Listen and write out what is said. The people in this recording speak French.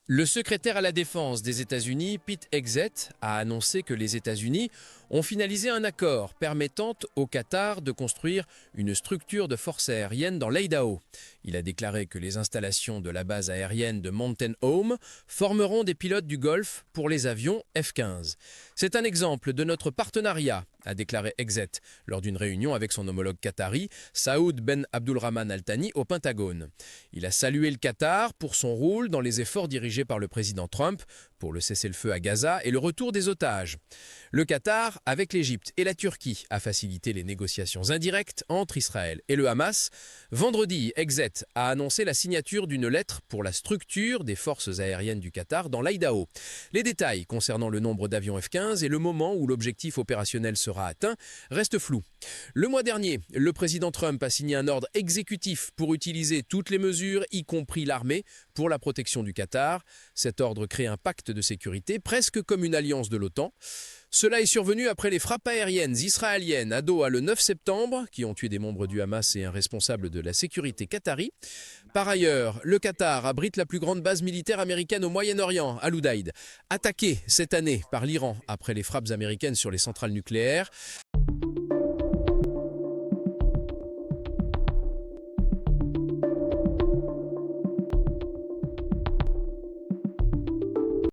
Le secrétaire à la défense des États-Unis, Pete Hegseth, a annoncé que les États-Unis ont finalisé un accord permettant au Qatar de construire une structure de force aérienne dans l'Idaho. Il a déclaré que les installations de la base aérienne de Mountain Home formeront des pilotes du Golfe pour les avions F-15. C'est un exemple de notre partenariat, a déclaré Hegseth lors d'une réunion avec son homologue qatari, Saoud Ben Abdulrahman Al Thani, au Pentagone. Il a salué le Qatar pour son rôle dans les efforts dirigés par le président Trump pour le cessez-le-feu à Gaza et le retour des otages. Le Qatar, avec l'Égypte et la Turquie, a facilité les négociations indirectes entre Israël et le Hamas. Vendredi, Hegseth a annoncé la signature d'une lettre pour la structure des forces aériennes du Qatar dans l'Idaho. Les détails concernant le nombre d'avions F-15 et le moment où l'objectif opérationnel sera atteint restent flous. Le mois dernier, le président Trump a signé un ordre exécutif pour utiliser toutes les mesures, y compris l'armée, pour la protection du Qatar. Cet ordre crée un pacte de sécurité, presque comme une alliance de l'OTAN. Cela est survenu après les frappes aériennes israéliennes à Doha le 9 septembre, qui ont tué des membres du Hamas et un responsable de la sécurité qatari. Par ailleurs, le Qatar abrite la plus grande base militaire américaine au Moyen-Orient, à l'Udaïd, attaquée cette année par l'Iran après les frappes américaines sur les centrales nucléaires.